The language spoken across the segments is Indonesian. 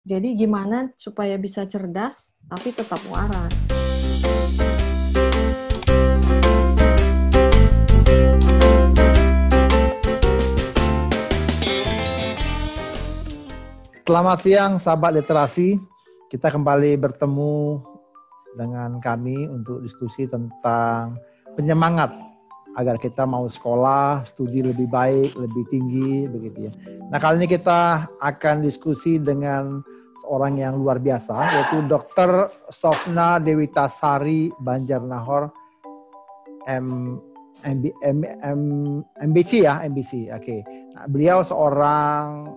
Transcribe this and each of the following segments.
Jadi gimana supaya bisa cerdas tapi tetap waras? Selamat siang sahabat literasi. Kita kembali bertemu dengan kami untuk diskusi tentang penyemangat agar kita mau sekolah, studi lebih baik, lebih tinggi, begitu ya. Nah, kali ini kita akan diskusi dengan seorang yang luar biasa, yaitu Dr. Sofna Dewitasari Banjarnahor, MBC ya, MBC. Oke. Nah, beliau seorang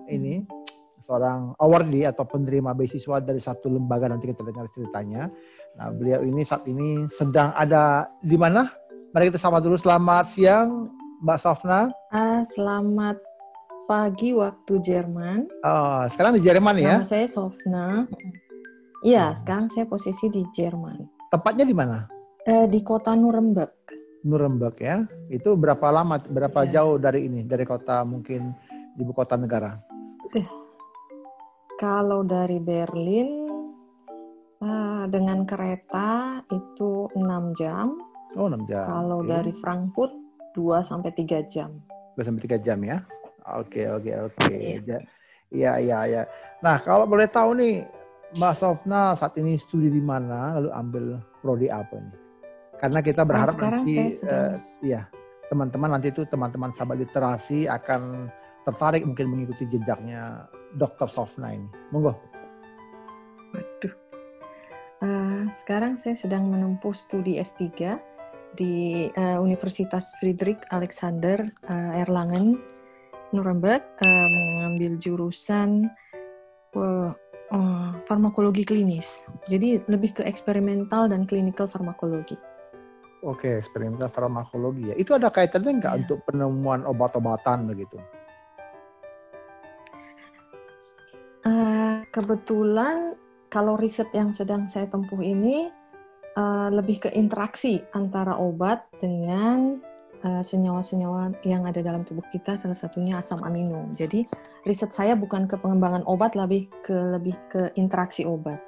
awardee atau penerima beasiswa dari satu lembaga, nanti kita dengar ceritanya. Nah, beliau ini saat ini sedang ada di mana? Mari kita sama dulu. Selamat siang, Mbak Sofna. Selamat pagi waktu Jerman. Oh, sekarang di Jerman ya? Nama saya Sofna. Iya, sekarang saya posisi di Jerman. Tepatnya di mana? Di kota Nuremberg. Nuremberg ya. Itu berapa lama, berapa jauh dari ini? Dari kota mungkin ibu kota negara? Kalau dari Berlin dengan kereta itu 6 jam. Oh, 6 jam. Kalau dari Frankfurt 2-3 jam. 2-3 jam ya. Oke. Iya. Nah, kalau boleh tahu nih, Mbak Sofna saat ini studi di mana, lalu ambil prodi apa nih? Karena kita berharap nanti teman-teman sahabat literasi akan tertarik mungkin mengikuti jejaknya Dr. Sofna ini. Monggo. Waduh. Sekarang saya sedang menempuh studi S3 di Universitas Friedrich Alexander Erlangen, Nuremberg, mengambil jurusan farmakologi klinis. Jadi lebih ke eksperimental dan klinikal farmakologi. Oke, eksperimental farmakologi ya. Itu ada kaitannya nggak untuk penemuan obat-obatan begitu? Kebetulan kalau riset yang sedang saya tempuh ini lebih ke interaksi antara obat dengan senyawa-senyawa yang ada dalam tubuh kita, salah satunya asam amino. Jadi riset saya bukan ke pengembangan obat, lebih ke interaksi obat.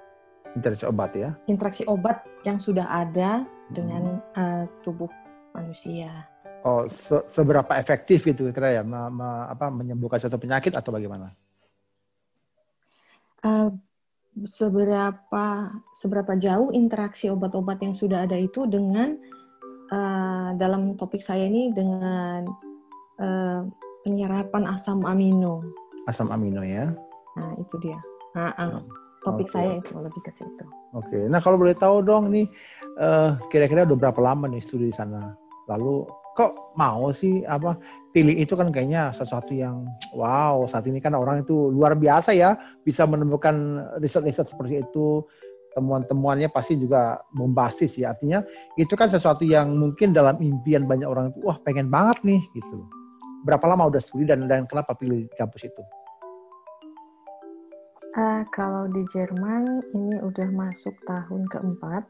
Interaksi obat ya? Interaksi obat yang sudah ada dengan tubuh manusia. Oh, seberapa efektif itu kira ya menyembuhkan suatu penyakit atau bagaimana? Seberapa jauh interaksi obat-obat yang sudah ada itu dengan dalam topik saya ini dengan penyerapan asam amino. Asam amino ya? Nah, itu dia. Topik saya itu lebih ke situ. Oke. Nah, kalau boleh tahu dong nih, kira-kira udah berapa lama nih studi di sana? Lalu kok mau sih pilih itu, kan kayaknya sesuatu yang wow, saat ini kan orang itu luar biasa ya, bisa menemukan riset-riset seperti itu. Temuan-temuannya pasti juga bombastis ya. Artinya itu kan sesuatu yang mungkin dalam impian banyak orang itu, wah pengen banget nih gitu. Berapa lama udah studi dan kenapa pilih kampus itu? Kalau di Jerman ini udah masuk tahun keempat.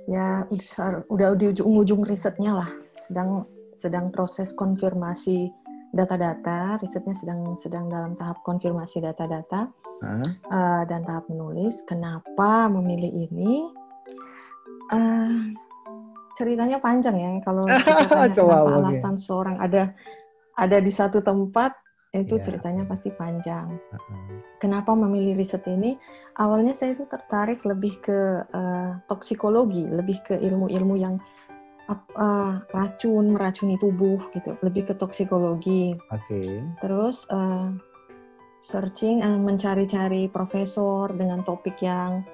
Ya udah di ujung risetnya lah. Sedang proses konfirmasi data-data. Risetnya sedang dalam tahap konfirmasi data-data. Dan tahap menulis. Kenapa memilih ini? Ceritanya panjang ya. Kalau kita tanya kenapa alasan seorang ada di satu tempat, itu ceritanya pasti panjang. Kenapa memilih riset ini? Awalnya saya itu tertarik lebih ke toksikologi, lebih ke ilmu-ilmu yang meracuni tubuh gitu, lebih ke toksikologi. Terus searching, mencari-cari profesor dengan topik yang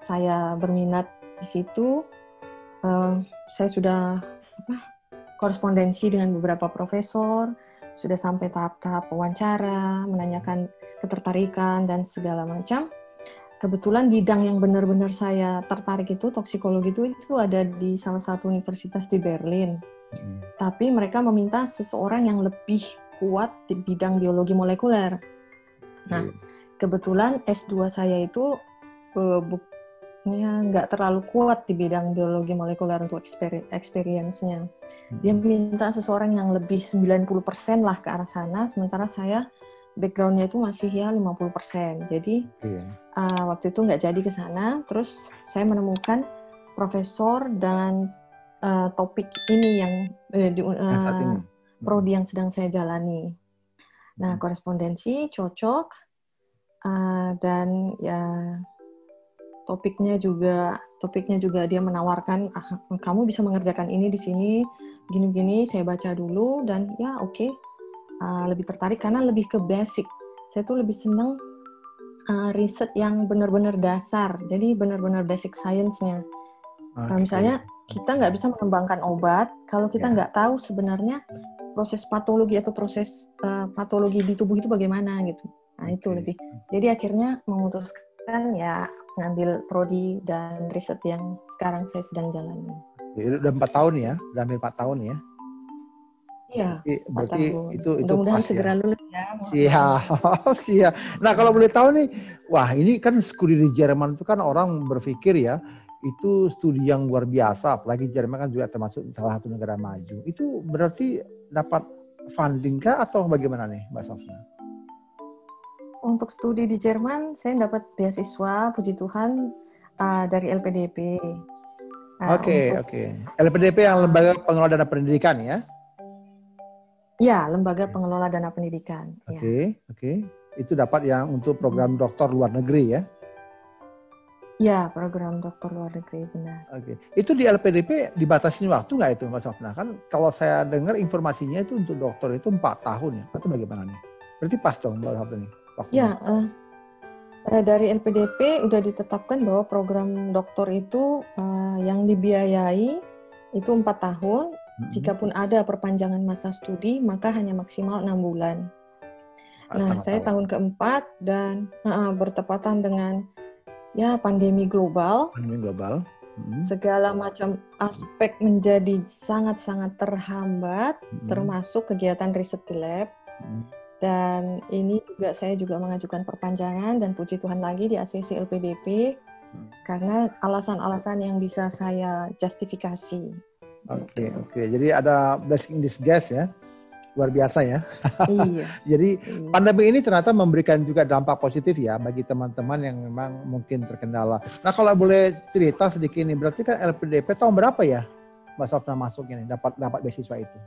saya berminat di situ. Saya sudah korespondensi dengan beberapa profesor, sudah sampai tahap-tahap wawancara, menanyakan ketertarikan dan segala macam. Kebetulan bidang yang benar-benar saya tertarik itu, toksikologi itu ada di salah satu universitas di Berlin. Tapi mereka meminta seseorang yang lebih kuat di bidang biologi molekuler. Nah, kebetulan S2 saya itu nggak terlalu kuat di bidang biologi molekuler untuk experience-nya. Dia minta seseorang yang lebih 90% lah ke arah sana, sementara saya background-nya itu masih ya 50%. Jadi waktu itu nggak jadi ke sana. Terus saya menemukan profesor dan topik ini yang saat ini. prodi yang sedang saya jalani. Nah, korespondensi cocok dan ya topiknya juga dia menawarkan kamu bisa mengerjakan ini di sini gini-gini. Saya baca dulu dan ya oke. Lebih tertarik karena lebih ke basic. Saya tuh lebih senang riset yang benar-benar dasar. Jadi benar-benar basic science-nya. Misalnya kita nggak bisa mengembangkan obat kalau kita nggak tahu sebenarnya proses patologi atau proses patologi di tubuh itu bagaimana gitu. Nah itu lebih. Jadi akhirnya memutuskan ya ngambil prodi dan riset yang sekarang saya sedang jalani. Udah 4 tahun ya, udah hampir 4 tahun ya. Iya. Berarti itu mudah-mudahan pas segera lulus ya. Siap. Nah kalau boleh tahu nih, wah ini kan studi di Jerman itu kan orang berpikir ya, itu studi yang luar biasa, apalagi Jerman kan juga termasuk salah satu negara maju. Itu berarti dapat funding kah atau bagaimana nih Mbak Sofna? Untuk studi di Jerman, saya dapat beasiswa, puji Tuhan, dari LPDP. Oke. LPDP yang Lembaga Pengelola Dana Pendidikan ya? Ya, Lembaga Pengelola Dana Pendidikan. Oke. Itu dapat yang untuk program doktor luar negeri ya? Ya, program doktor luar negeri, benar. Oke. Itu di LPDP dibatasin waktu nggak itu Mbak Sofna? Kan kalau saya dengar informasinya itu untuk dokter itu 4 tahun ya? Atau bagaimana nih? Berarti pas dong Mbak Sofna nih? Ya, dari LPDP udah ditetapkan bahwa program doktor itu yang dibiayai itu 4 tahun. Jikapun ada perpanjangan masa studi, maka hanya maksimal 6 bulan. Nah, saya tahun keempat dan bertepatan dengan ya pandemi global. Segala macam aspek menjadi sangat-sangat terhambat, termasuk kegiatan riset di lab. Dan ini juga saya juga mengajukan perpanjangan dan puji Tuhan lagi di ACC LPDP karena alasan-alasan yang bisa saya justifikasi. Oke. Jadi ada blessing in disguise ya, luar biasa ya. Iya. Jadi pandemi ini ternyata memberikan juga dampak positif ya bagi teman-teman yang memang mungkin terkendala. Nah kalau boleh cerita sedikit ini, berarti kan LPDP tahun berapa ya Mbak Sofna masuk ini dapat beasiswa itu?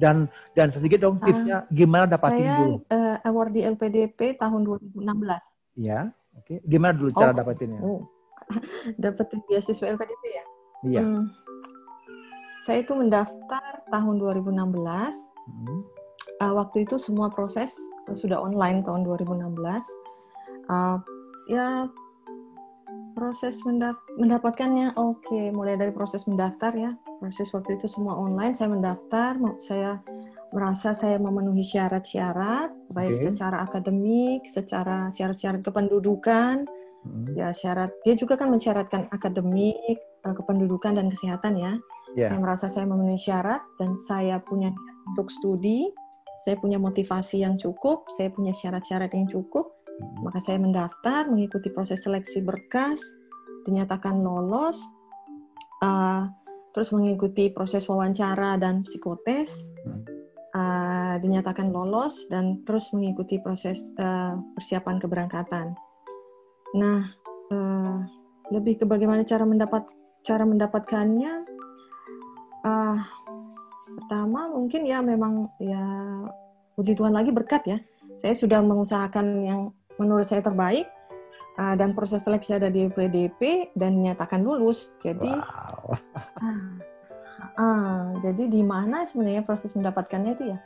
Dan sedikit dong tipsnya gimana dapatin dulu? Saya award di LPDP tahun 2016. Ya, oke. Gimana dulu cara dapatinnya? Dapetin beasiswa LPDP ya? Iya. Saya itu mendaftar tahun 2016. Waktu itu semua proses sudah online tahun 2016. Ya proses mendapatkannya mulai dari proses mendaftar ya. Proses waktu itu semua online, saya mendaftar, saya merasa saya memenuhi syarat-syarat, baik secara akademik, secara syarat-syarat kependudukan, ya dia juga kan mensyaratkan akademik, kependudukan dan kesehatan ya. Saya merasa saya memenuhi syarat dan saya punya niat untuk studi, saya punya motivasi yang cukup, saya punya syarat-syarat yang cukup, maka saya mendaftar, mengikuti proses seleksi berkas, dinyatakan lolos, terus mengikuti proses wawancara dan psikotes, dinyatakan lolos, dan terus mengikuti proses persiapan keberangkatan. Nah, lebih ke bagaimana cara mendapatkannya. Pertama mungkin ya memang ya puji Tuhan lagi berkat ya. Saya sudah mengusahakan yang menurut saya terbaik. Dan proses seleksi ada di LPDP dan dinyatakan lulus. Jadi, jadi di mana sebenarnya proses mendapatkannya itu ya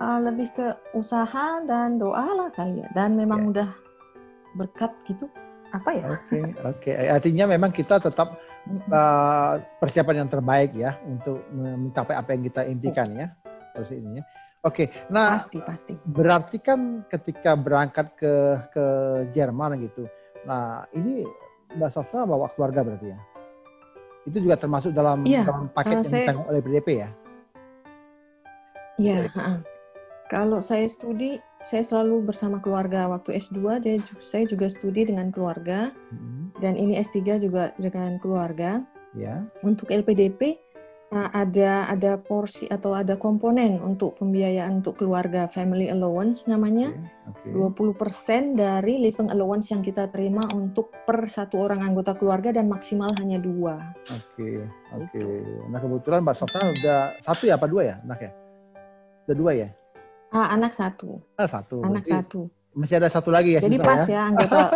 lebih ke usaha dan doa lah kali ya. Dan memang udah berkat gitu. Apa ya? Oke. Artinya memang kita tetap persiapan yang terbaik ya untuk mencapai apa yang kita impikan ya. Proses ini ya. Oke, nah pasti. Berarti kan ketika berangkat ke Jerman gitu, nah ini Mbak Sofna bawa keluarga berarti ya? Itu juga termasuk dalam paket yang ditanggung oleh PDP ya? Iya. Kalau saya studi, saya selalu bersama keluarga. Waktu S2 saya juga studi dengan keluarga, dan ini S3 juga dengan keluarga. Ya. Untuk LPDP ada porsi atau ada komponen untuk pembiayaan untuk keluarga, family allowance namanya. 20% dari living allowance yang kita terima untuk per satu orang anggota keluarga dan maksimal hanya 2. Oke. Nah kebetulan Mbak Sofna udah 1 ya apa 2 ya anaknya? Udah 2 ya? Anak 1. Anak 1. Masih ada 1 lagi ya? Jadi pas ya anggota.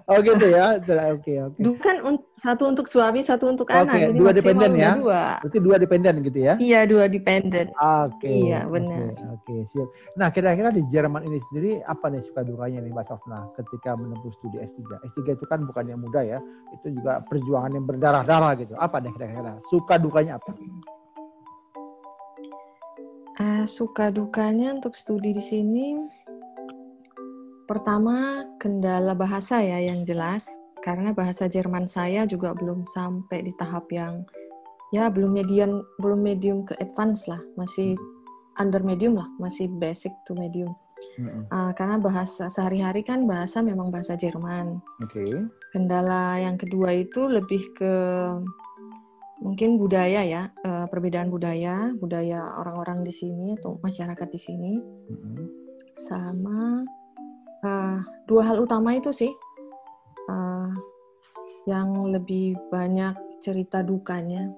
Oh gitu ya, oke. Bukan 1 untuk suami, 1 untuk anak. Jadi 2 dependen ya? 2. Berarti 2 dependen gitu ya? Iya, 2 dependen. Oke. Iya, benar. Oke, siap. Nah, kira-kira di Jerman ini sendiri apa nih suka dukanya nih Mbak Sofna ketika menempuh studi S3? S3 itu kan bukan yang mudah ya, itu juga perjuangan yang berdarah-darah gitu. Apa deh kira-kira? Suka dukanya apa? Suka dukanya untuk studi di sini, pertama kendala bahasa ya yang jelas, karena bahasa Jerman saya juga belum sampai di tahap yang ya belum medium ke advance lah, masih under medium lah, masih basic to medium. Karena bahasa sehari-hari kan memang bahasa Jerman. Kendala yang kedua itu lebih ke mungkin budaya ya, perbedaan budaya orang-orang di sini atau masyarakat di sini, sama 2 hal utama itu sih yang lebih banyak cerita dukanya.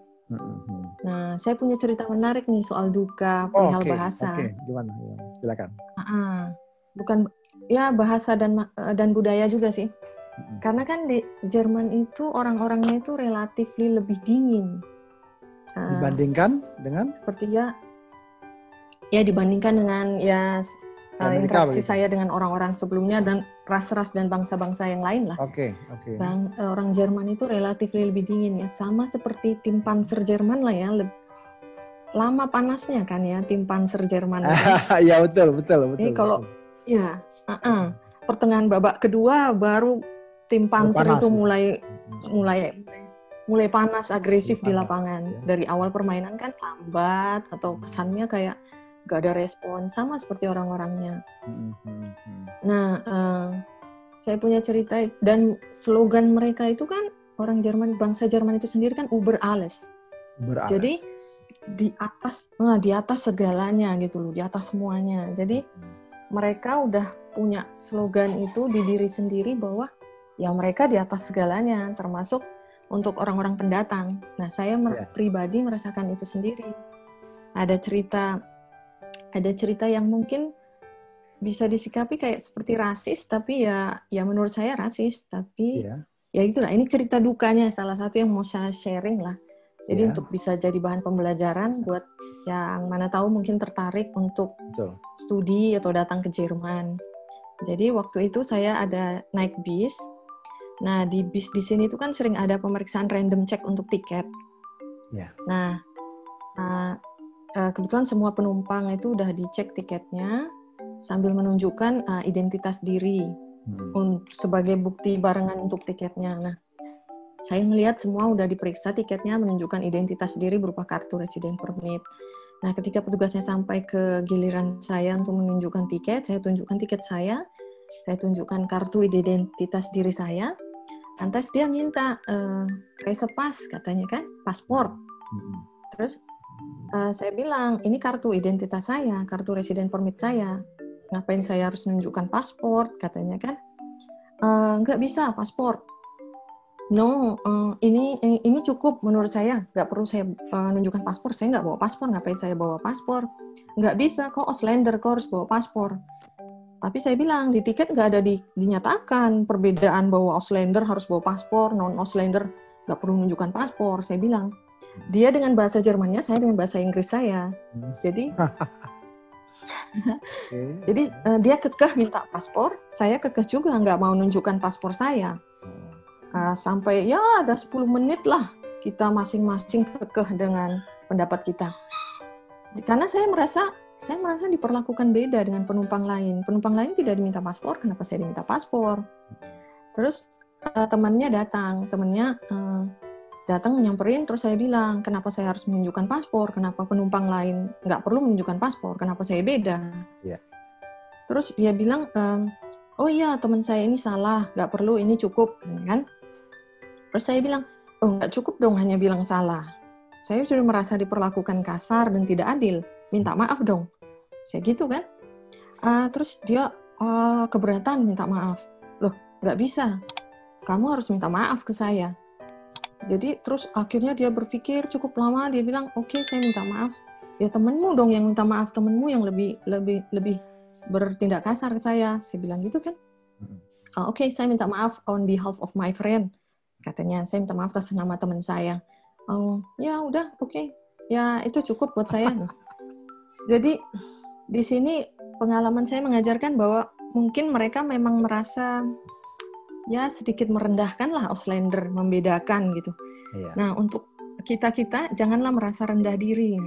Nah, saya punya cerita menarik nih soal duka perihal bahasa. Gimana? Silakan. Bukan ya bahasa dan budaya juga sih. Karena kan di Jerman itu orang-orangnya itu relatif lebih dingin. Dibandingkan dengan? Seperti ya dibandingkan dengan interaksi saya dengan orang-orang sebelumnya dan ras-ras dan bangsa-bangsa yang lain lah. Orang Jerman itu relatif lebih dingin ya, sama seperti tim Panzer Jerman lah ya. Lama panasnya kan ya tim Panzer Jerman. Ya betul. Jadi kalau pertengahan babak kedua baru tim Panzer itu mulai panas, agresif di lapangan. Dari awal permainan kan lambat atau kesannya kayak gak ada respon, sama seperti orang-orangnya. Nah, saya punya cerita, dan slogan mereka itu kan, orang Jerman, bangsa Jerman itu sendiri kan über alles. Jadi di atas segalanya gitu loh, di atas semuanya. Jadi mereka udah punya slogan itu di diri sendiri bahwa ya mereka di atas segalanya, termasuk untuk orang-orang pendatang. Nah, saya pribadi merasakan itu sendiri. Ada cerita yang mungkin bisa disikapi kayak seperti rasis, tapi ya menurut saya rasis, tapi ya itulah, ini cerita dukanya salah satu yang mau saya sharing lah. Jadi untuk bisa jadi bahan pembelajaran buat yang mana tahu mungkin tertarik untuk studi atau datang ke Jerman. Jadi waktu itu saya ada naik bis. Nah, di bis di sini itu kan sering ada pemeriksaan random check untuk tiket. Nah, kebetulan semua penumpang itu udah dicek tiketnya sambil menunjukkan identitas diri sebagai bukti barengan untuk tiketnya. Nah, saya melihat semua udah diperiksa tiketnya, menunjukkan identitas diri berupa kartu resident permit. Nah, ketika petugasnya sampai ke giliran saya untuk menunjukkan tiket, saya tunjukkan tiket saya tunjukkan kartu identitas diri saya, lantas dia minta resepas katanya kan, paspor. Terus saya bilang, ini kartu identitas saya, kartu resident permit saya. Ngapain saya harus menunjukkan paspor? Katanya kan, nggak bisa paspor. No, ini cukup menurut saya. Nggak perlu saya menunjukkan paspor. Saya nggak bawa paspor. Ngapain saya bawa paspor? Nggak bisa, kok Ausländer, kok harus bawa paspor. Tapi saya bilang, di tiket nggak ada dinyatakan perbedaan bahwa Ausländer harus bawa paspor, non-Ausländer nggak perlu menunjukkan paspor. Saya bilang, dia dengan bahasa Jermannya, saya dengan bahasa Inggris saya. Jadi, dia kekeh minta paspor, saya kekeh juga nggak mau nunjukkan paspor saya. Sampai ya ada 10 menit lah kita masing-masing kekeh dengan pendapat kita. Karena saya merasa diperlakukan beda dengan penumpang lain. Penumpang lain tidak diminta paspor, kenapa saya diminta paspor? Terus temannya datang nyamperin, terus saya bilang, kenapa saya harus menunjukkan paspor? Kenapa penumpang lain nggak perlu menunjukkan paspor? Kenapa saya beda? Terus dia bilang, oh iya teman saya ini salah, nggak perlu, ini cukup, kan? Terus saya bilang, oh nggak cukup dong hanya bilang salah. saya sudah merasa diperlakukan kasar dan tidak adil, minta maaf dong. Saya gitu kan. Terus dia keberatan minta maaf. Loh, nggak bisa. Kamu harus minta maaf ke saya. Jadi terus akhirnya dia berpikir cukup lama, dia bilang, oke, saya minta maaf. Ya temenmu dong yang minta maaf, temenmu yang lebih bertindak kasar ke saya. Saya bilang gitu kan. Oke, saya minta maaf on behalf of my friend. Katanya, saya minta maaf atas nama teman saya. Ya udah, oke. Ya itu cukup buat saya. Jadi di sini pengalaman saya mengajarkan bahwa mungkin mereka memang merasa ya sedikit merendahkan lah Auslander, membedakan gitu. Iya. Nah untuk kita janganlah merasa rendah diri.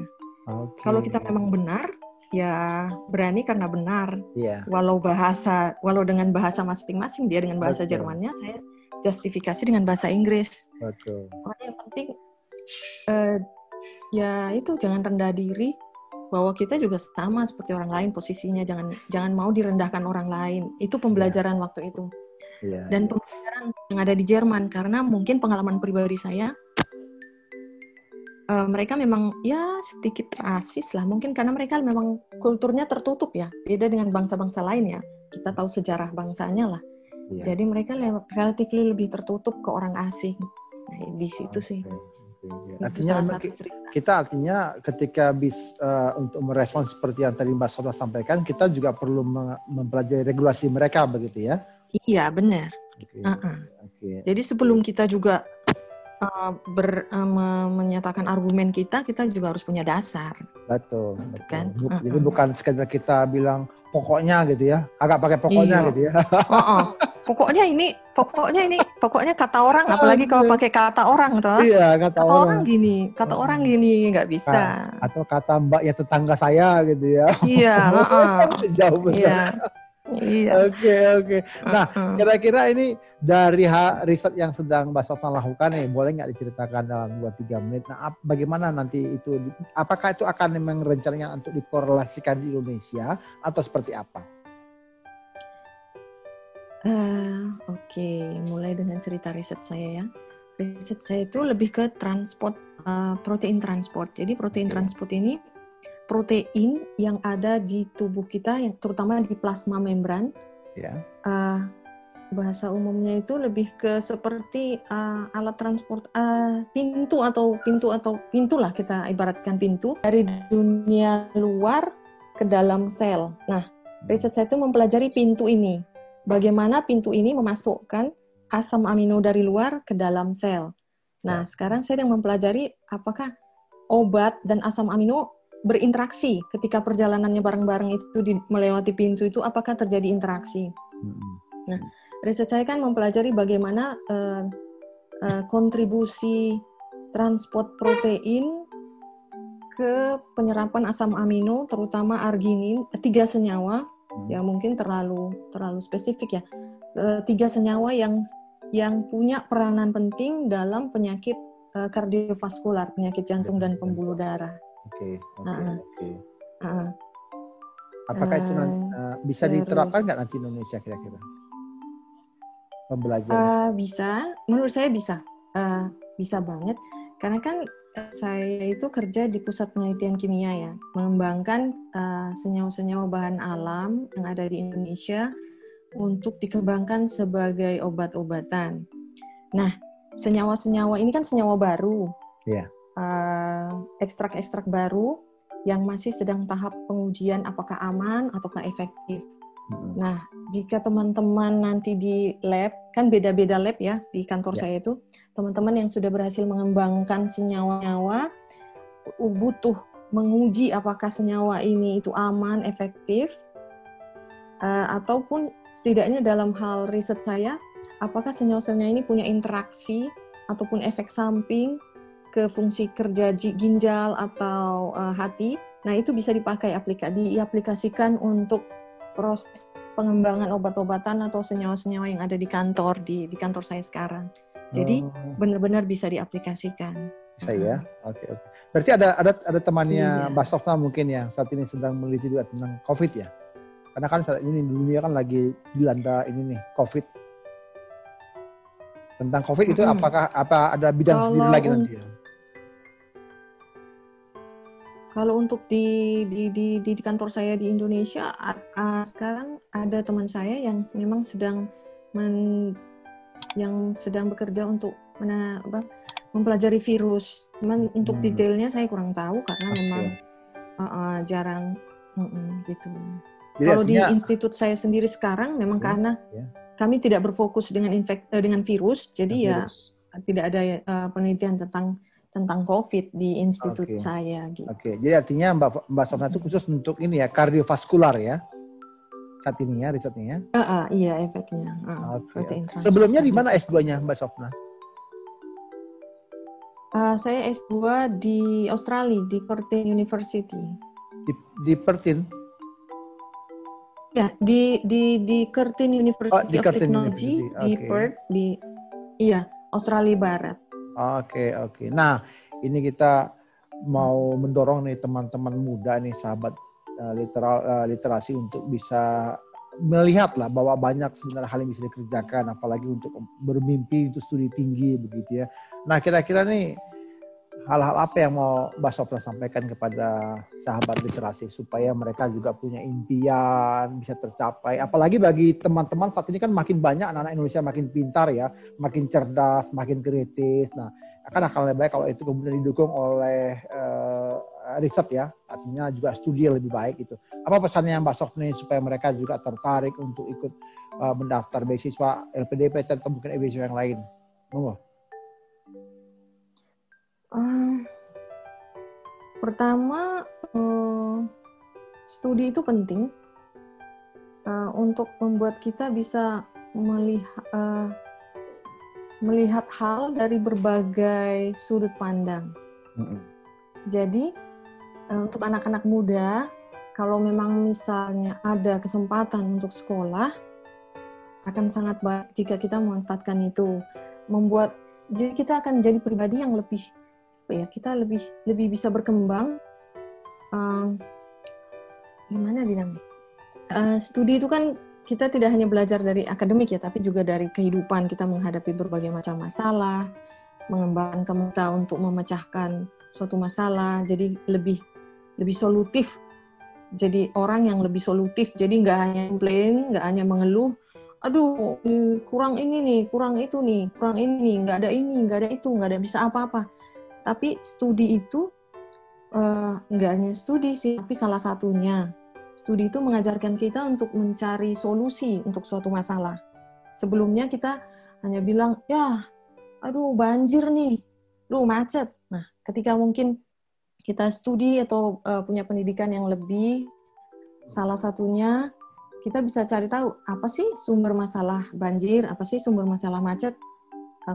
Okay. Kalau kita memang benar, ya berani karena benar. Iya. Walau dengan bahasa masing-masing, dia dengan bahasa Jermannya, saya justifikasi dengan bahasa Inggris. Betul. Yang penting ya itu jangan rendah diri, bahwa kita juga sama seperti orang lain posisinya, jangan mau direndahkan orang lain. Itu pembelajaran waktu itu. Dan pembelajaran yang ada di Jerman, karena mungkin pengalaman pribadi saya, mereka memang ya sedikit rasis lah, mungkin karena mereka memang kulturnya tertutup ya, beda dengan bangsa-bangsa lain ya, kita tahu sejarah bangsanya lah. Jadi mereka relatif lebih tertutup ke orang asing. Nah, di situ sih. Artinya kita ketika untuk merespons seperti yang tadi Mbak Sona sampaikan, kita juga perlu mempelajari regulasi mereka begitu ya? Iya benar. Okay. Jadi sebelum kita juga menyatakan argumen kita juga harus punya dasar. Betul. Kan? Jadi bukan sekedar kita bilang pokoknya gitu ya, agak pakai pokoknya gitu ya. Pokoknya kata orang, apalagi kalau pakai kata orang toh. Iya, kata orang gini, nggak bisa. Atau kata Mbak ya tetangga saya gitu ya. Iya. Jauh benar. Iya. Oke. Nah, kira-kira ini dari riset yang sedang Mbak Sofna lakukan nih, boleh nggak diceritakan dalam 2-3 menit? Nah, bagaimana nanti itu? Apakah itu akan memang rencananya untuk dikorelasikan di Indonesia atau seperti apa? Oke, mulai dengan cerita riset saya ya. Riset saya itu lebih ke protein transport. Jadi protein transport ini protein yang ada di tubuh kita, yang terutama di plasma membran. Bahasa umumnya itu lebih ke seperti alat transport, pintu lah, kita ibaratkan pintu dari dunia luar ke dalam sel. Nah, riset saya itu mempelajari pintu ini. Bagaimana pintu ini memasukkan asam amino dari luar ke dalam sel. Nah, sekarang saya sedang mempelajari apakah obat dan asam amino berinteraksi ketika perjalanannya bareng-bareng itu melewati pintu itu, apakah terjadi interaksi. Nah, riset saya kan mempelajari bagaimana kontribusi transport protein ke penyerapan asam amino, terutama arginin, 3 senyawa, ya mungkin terlalu spesifik ya, 3 senyawa yang punya peranan penting dalam penyakit kardiovaskular, penyakit jantung dan pembuluh darah. Oke. Apakah itu bisa diterapkan nggak nanti Indonesia kira-kira? Pembelajaran? Bisa, menurut saya bisa. Bisa banget. Karena kan saya itu kerja di pusat penelitian kimia ya, mengembangkan senyawa-senyawa bahan alam yang ada di Indonesia untuk dikembangkan sebagai obat-obatan. Nah, senyawa-senyawa ini kan senyawa baru. Iya. Ekstrak-ekstrak baru yang masih sedang tahap pengujian apakah aman ataukah efektif. Nah, jika teman-teman nanti di lab, kan beda-beda lab ya di kantor saya itu, teman-teman yang sudah berhasil mengembangkan senyawa-senyawa butuh menguji apakah senyawa ini itu aman, efektif, ataupun setidaknya dalam hal riset saya, apakah senyawa-senyawa ini punya interaksi ataupun efek samping ke fungsi kerja ginjal atau hati. Nah, itu bisa diaplikasikan untuk proses pengembangan obat-obatan atau senyawa-senyawa yang ada di kantor saya sekarang. Jadi benar-benar bisa diaplikasikan. Bisa ya, oke. Berarti ada temannya Mbak Sofna mungkin yang saat ini sedang meneliti juga tentang COVID ya? Karena kan saat ini dunia kan lagi dilanda ini nih COVID. Tentang COVID itu apa ada bidang sendiri lagi nanti ya? Kalau untuk di kantor saya di Indonesia, sekarang ada teman saya yang memang sedang bekerja untuk mempelajari virus. Cuman untuk detailnya saya kurang tahu karena memang jarang gitu. Jadi kalau artinya, di institut saya sendiri sekarang memang karena kami tidak berfokus dengan virus, jadi tidak ada penelitian tentang COVID di institut saya. Gitu. Jadi artinya Mbak Sofna itu khusus untuk ini ya, kardiovaskular ya, saat ini ya risetnya. Iya efeknya. Sebelumnya di mana S2-nya Mbak Sofna? Saya S2 di Australia, di Curtin University. Di Perth? Ya, di Curtin University of Technology di Perth, Australia Barat. Oke. Nah, ini kita mau mendorong nih teman-teman muda nih, sahabat literasi untuk bisa melihat lah bahwa banyak sebenarnya hal yang bisa dikerjakan, apalagi untuk bermimpi untuk studi tinggi begitu ya. Nah, kira-kira nih hal-hal apa yang mau Mbak Sofna sampaikan kepada sahabat literasi supaya mereka juga punya impian bisa tercapai. Apalagi bagi teman-teman saat ini kan makin banyak anak-anak Indonesia makin pintar ya, makin cerdas, makin kritis. Nah, akan lebih baik kalau itu kemudian didukung oleh riset ya, artinya juga studi yang lebih baik gitu. Apa pesannya Mbak Sofna supaya mereka juga tertarik untuk ikut mendaftar beasiswa LPDP atau mungkin beasiswa yang lain? Monggo. Pertama, studi itu penting untuk membuat kita bisa melihat hal dari berbagai sudut pandang. Jadi, untuk anak-anak muda, kalau memang misalnya ada kesempatan untuk sekolah, akan sangat baik jika kita memanfaatkan itu. Jadi kita akan jadi pribadi yang kita lebih bisa berkembang. Gimana bilangnya? Studi itu kan kita tidak hanya belajar dari akademik ya, tapi juga dari kehidupan. Kita menghadapi berbagai macam masalah, mengembangkan kita untuk memecahkan suatu masalah, jadi lebih solutif. Jadi orang yang lebih solutif. Jadi nggak hanya komplain, nggak hanya mengeluh. Aduh, kurang ini nih, kurang itu nih, kurang ini, nggak ada ini, nggak ada itu, nggak ada bisa apa-apa. Tapi studi itu nggak hanya studi sih, tapi salah satunya. Studi itu mengajarkan kita untuk mencari solusi untuk suatu masalah. Sebelumnya kita hanya bilang, aduh banjir nih, macet. Nah, ketika mungkin kita studi atau punya pendidikan yang lebih, salah satunya kita bisa cari tahu apa sih sumber masalah banjir, apa sih sumber masalah macet,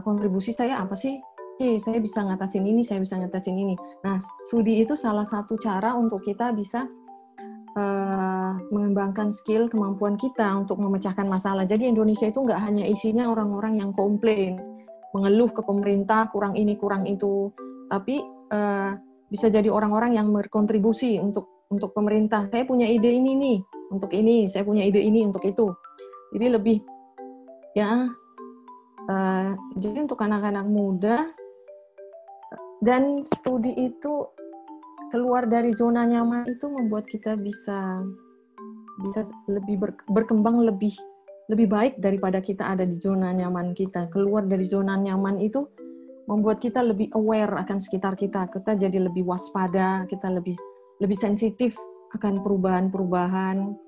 kontribusi saya apa sih? Saya bisa ngatasin ini, saya bisa ngatasin ini. Nah, studi itu salah satu cara untuk kita bisa mengembangkan skill, kemampuan kita untuk memecahkan masalah. Jadi Indonesia itu nggak hanya isinya orang-orang yang komplain, mengeluh ke pemerintah, kurang ini, kurang itu, tapi bisa jadi orang-orang yang berkontribusi untuk pemerintah. Saya punya ide ini nih, untuk ini, saya punya ide ini untuk itu. Jadi lebih, jadi untuk anak-anak muda, dan studi itu keluar dari zona nyaman itu membuat kita bisa lebih berkembang lebih baik daripada kita ada di zona nyaman kita. Keluar dari zona nyaman itu membuat kita lebih aware akan sekitar kita. Kita jadi lebih waspada, kita lebih sensitif akan perubahan-perubahan.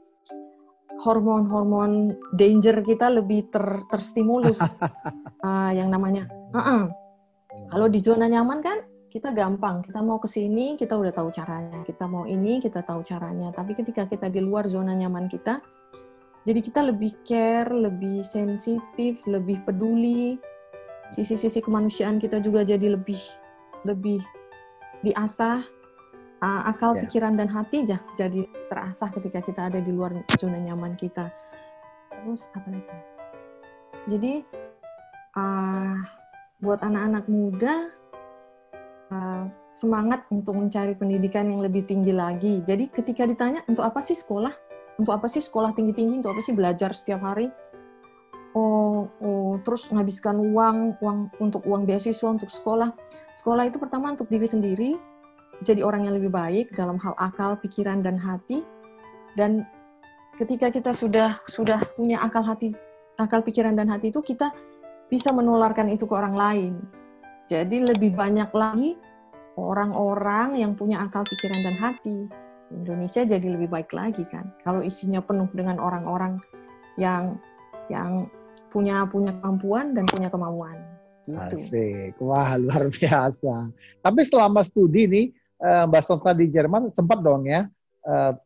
Hormon danger kita lebih terstimulus. Yang namanya kalau di zona nyaman kan kita gampang, kita mau ke sini, kita udah tahu caranya. Kita mau ini, kita tahu caranya. Tapi ketika kita di luar zona nyaman kita, jadi kita lebih care, lebih sensitif, lebih peduli. Sisi-sisi kemanusiaan kita juga jadi lebih diasah. Akal, pikiran, dan hati jadi terasah ketika kita ada di luar zona nyaman kita. Terus apa lagi? Jadi buat anak-anak muda, semangat untuk mencari pendidikan yang lebih tinggi lagi. Jadi ketika ditanya, untuk apa sih sekolah? Untuk apa sih sekolah tinggi-tinggi? Untuk apa sih belajar setiap hari? Terus menghabiskan uang untuk uang beasiswa, untuk sekolah. Sekolah itu pertama untuk diri sendiri, jadi orang yang lebih baik dalam hal akal, pikiran, dan hati. Dan ketika kita sudah punya akal, pikiran, dan hati itu, kita bisa menularkan itu ke orang lain. Jadi lebih banyak lagi orang-orang yang punya akal, pikiran, dan hati. Indonesia jadi lebih baik lagi kan. Kalau isinya penuh dengan orang-orang yang punya kemampuan dan punya kemauan. Gitu. Asik, wah luar biasa. Tapi selama studi nih, Mbak Sofna di Jerman sempat dong ya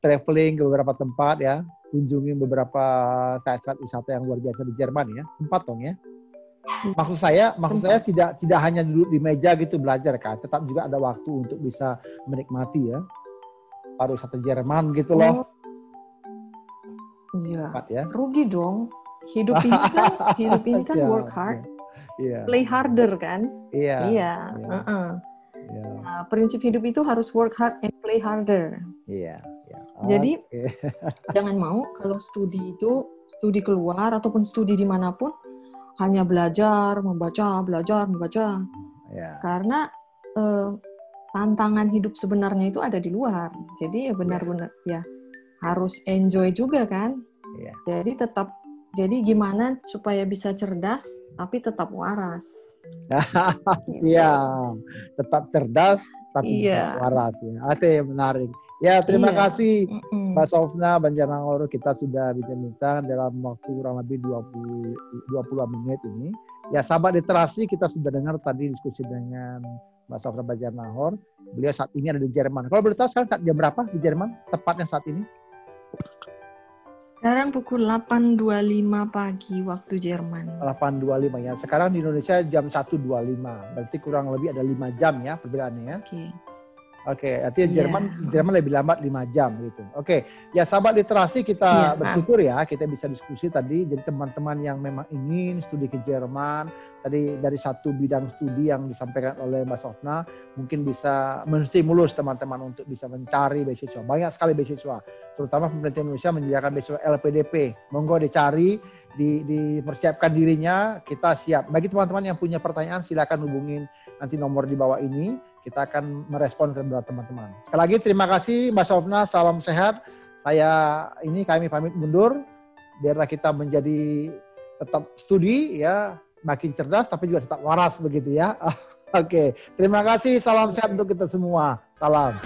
traveling ke beberapa tempat ya, kunjungi beberapa site-site wisata yang luar biasa di Jerman ya, sempat dong ya. Maksud saya tidak hanya duduk di meja gitu belajar kan, tetap juga ada waktu untuk bisa menikmati ya pariwisata Jerman gitu loh. Iya. Ya? Rugi dong. Hidup ini kan work hard, play harder kan? Iya. Prinsip hidup itu harus work hard and play harder. Iya. Jadi jangan mau kalau studi keluar ataupun studi dimanapun hanya belajar, membaca. Karena tantangan hidup sebenarnya itu ada di luar. Jadi ya benar-benar ya harus enjoy juga kan. Jadi gimana supaya bisa cerdas tapi tetap waras. Siap. Tetap cerdas tapi tetap waras ya. Itu menarik. Ya, terima kasih Mbak Sofna Banjarnegara, kita sudah bincang-bincang dalam waktu kurang lebih 20 menit ini. Ya, sahabat literasi, kita sudah dengar tadi diskusi dengan Mbak Sofna Banjarnegara. Beliau saat ini ada di Jerman. Kalau boleh tahu sekarang jam berapa di Jerman? Tepatnya saat ini? Sekarang pukul 8.25 pagi waktu Jerman. 8.25 ya. Sekarang di Indonesia jam 1.25. Berarti kurang lebih ada 5 jam ya perbedaannya ya. Oke, artinya Jerman lebih lambat 5 jam gitu. Oke, ya sahabat literasi, kita bersyukur ya kita bisa diskusi tadi. Jadi teman-teman yang memang ingin studi ke Jerman, tadi dari satu bidang studi yang disampaikan oleh Mbak Sofna, mungkin bisa menstimulus teman-teman untuk bisa mencari beasiswa. Banyak sekali beasiswa, terutama pemerintah Indonesia menyediakan beasiswa LPDP. Monggo dicari, dipersiapkan dirinya, kita siap. Bagi teman-teman yang punya pertanyaan, silakan hubungin nanti nomor di bawah ini. Kita akan merespon kepada teman-teman. Sekali lagi terima kasih Mbak Sofna, salam sehat. Kami pamit mundur, biarlah kita menjadi tetap studi ya, makin cerdas tapi juga tetap waras begitu ya. Oke, terima kasih, salam sehat untuk kita semua. Salam.